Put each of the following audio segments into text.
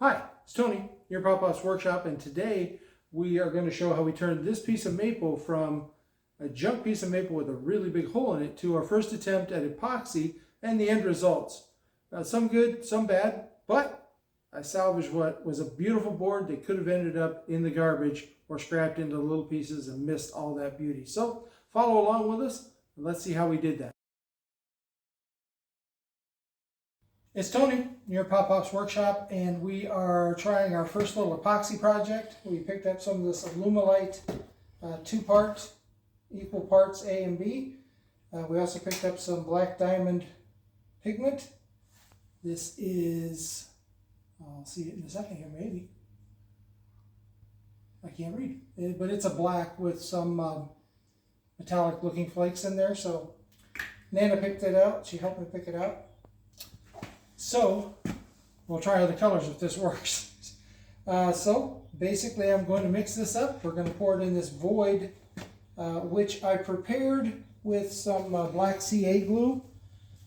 Hi, it's Tony, your Pop-Pop's Workshop, and today we are going to show how we turned this piece of maple from a junk piece of maple with a really big hole in it to our first attempt at epoxy and the end results. Some good, some bad, but I salvaged what was a beautiful board that could have ended up in the garbage or scrapped into little pieces and missed all that beauty. So follow along with us and let's see how we did that. It's Tony, your Pop-Pop's Workshop, and we are trying our first little epoxy project. We picked up some of this Alumilite, 2 parts, equal parts A and B. We also picked up some black diamond pigment. This is, I'll see it in a second here maybe. I can't read, but it's a black with some metallic looking flakes in there. So Nana picked it out, she helped me pick it out. So, we'll try other colors if this works. So, basically I'm going to mix this up. We're going to pour it in this void, which I prepared with some black CA glue.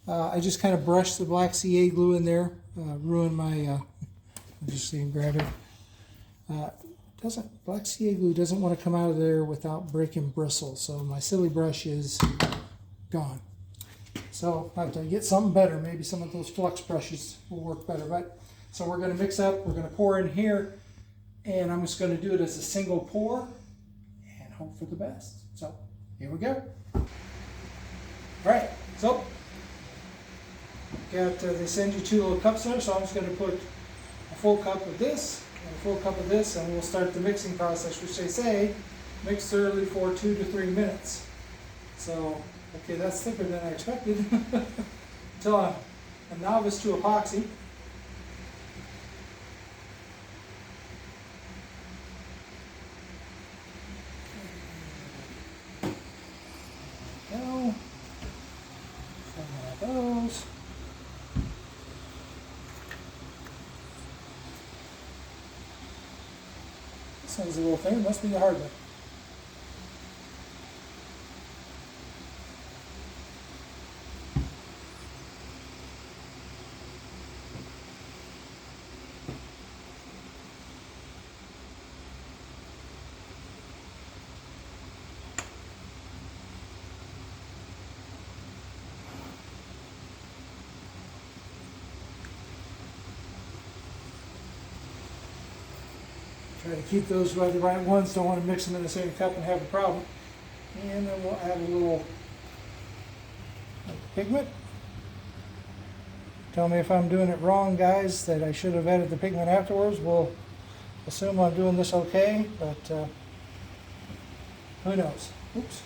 I just kind of brushed the black CA glue in there, ruined my, I'll just see and grab it. Black CA glue doesn't want to come out of there without breaking bristles, so my silly brush is gone. So I have to get something better. Maybe some of those flux brushes will work better. But so we're going to mix up. We're going to pour in here, and I'm just going to do it as a single pour and hope for the best. So here we go. All right. So got they send you 2 little cups there. So I'm just going to put a full cup of this and a full cup of this, and we'll start the mixing process, which they say mix thoroughly for 2 to 3 minutes. So. Okay, that's thicker than I expected. Until I'm a novice to epoxy. There we go. One of those. This one's a little thin. It must be the hard one. Try to keep those by the right ones. Don't want to mix them in the same cup and have a problem. And then we'll add a little pigment. Tell me if I'm doing it wrong, guys, that I should have added the pigment afterwards. We'll assume I'm doing this okay, but who knows? Oops.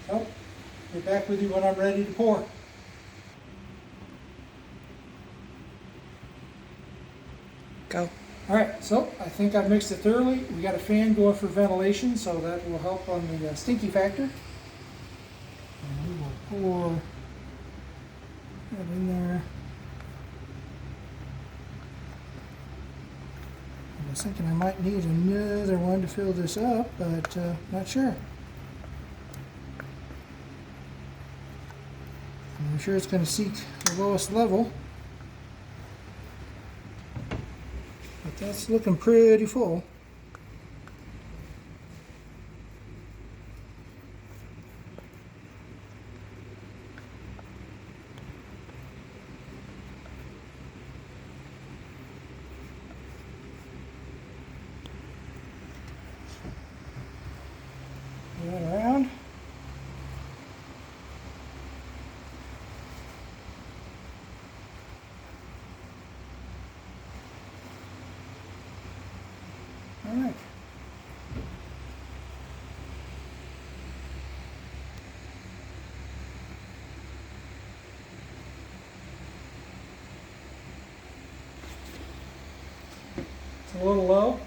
So, be back with you when I'm ready to pour. Go. All right, so I think I've mixed it thoroughly. We got a fan going for ventilation, so that will help on the stinky factor. And we will pour that in there. I was thinking I might need another one to fill this up, but not sure. I'm sure it's going to seek the lowest level. But that's looking pretty full. Move that around. All right. It's a little low,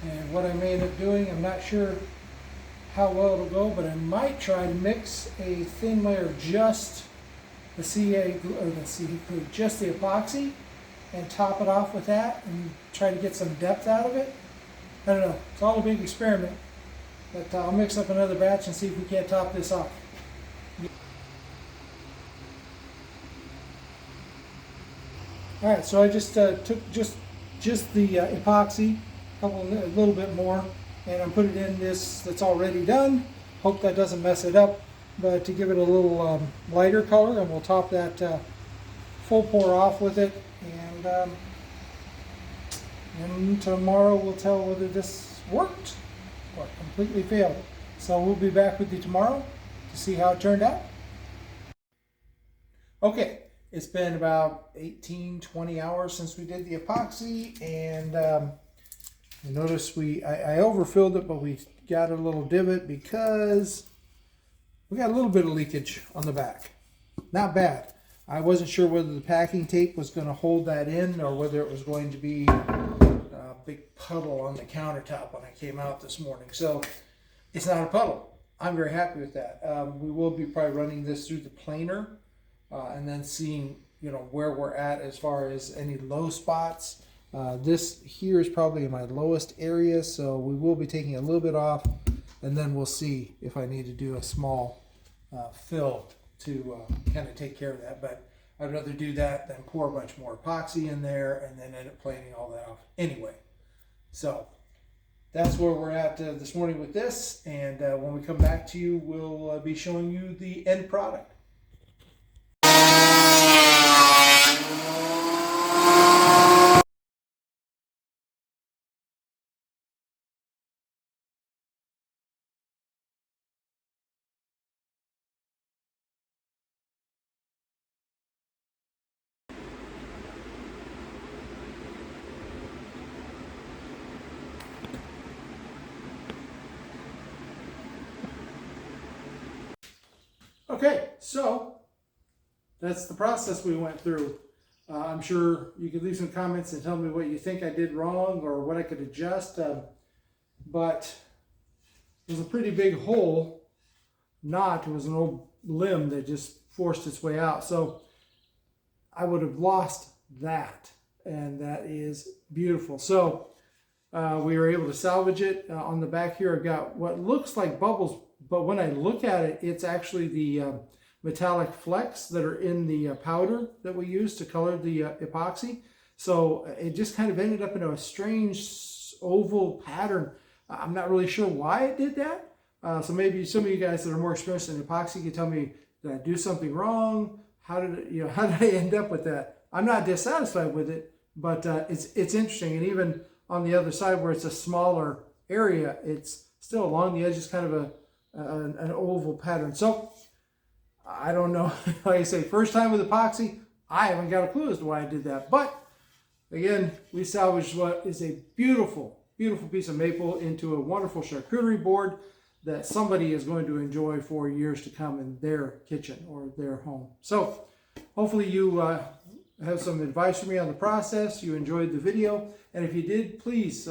and what I may end up doing, I'm not sure how well it'll go, but I might try to mix a thin layer of just the CA or the CA glue, just the epoxy, and top it off with that and try to get some depth out of it. I don't know, it's all a big experiment, but I'll mix up another batch and see if we can't top this off. All right, so I just took just the epoxy, a little bit more, and I'm putting it in this that's already done. Hope that doesn't mess it up, but to give it a little lighter color, and we'll top that full pour off with it, and tomorrow we'll tell whether this worked or completely failed. So we'll be back with you tomorrow to see how it turned out. Okay, it's been about 18-20 hours since we did the epoxy, and you notice I overfilled it, but we got a little divot because we got a little bit of leakage on the back. Not bad. I wasn't sure whether the packing tape was going to hold that in or whether it was going to be a big puddle on the countertop when I came out this morning. So it's not a puddle. I'm very happy with that. We will be probably running this through the planer and then seeing, you know, where we're at as far as any low spots. This here is probably in my lowest area, so we will be taking a little bit off, and then we'll see if I need to do a small fill to kind of take care of that. But I'd rather do that than pour a bunch more epoxy in there and then end up planing all that off anyway. So that's where we're at this morning with this, and when we come back to you, we'll be showing you the end product. Okay, so that's the process we went through. I'm sure you could leave some comments and tell me what you think I did wrong or what I could adjust. But there's a pretty big hole. It was an old limb that just forced its way out. So I would have lost that, and that is beautiful. So we were able to salvage it. On the back here, I've got what looks like bubbles, but when I look at it, it's actually the metallic flecks that are in the powder that we use to color the epoxy. So it just kind of ended up in a strange oval pattern. I'm not really sure why it did that. So maybe some of you guys that are more experienced in epoxy can tell me, did I do something wrong? How did I end up with that? I'm not dissatisfied with it, but it's interesting. And even on the other side where it's a smaller area, it's still along the edge, it's kind of an oval pattern. So I don't know. Like I say, first time with epoxy, I haven't got a clue as to why I did that. But again, we salvaged what is a beautiful, beautiful piece of maple into a wonderful charcuterie board that somebody is going to enjoy for years to come in their kitchen or their home. So hopefully you have some advice for me on the process. You enjoyed the video. And if you did, please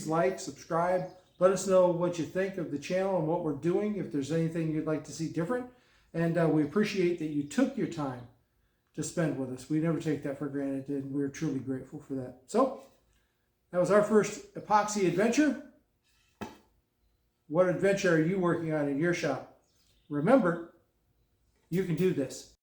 like, subscribe. Let us know what you think of the channel and what we're doing, if there's anything you'd like to see different. And we appreciate that you took your time to spend with us. We never take that for granted, and we're truly grateful for that. So that was our first epoxy adventure. What adventure are you working on in your shop? Remember, you can do this.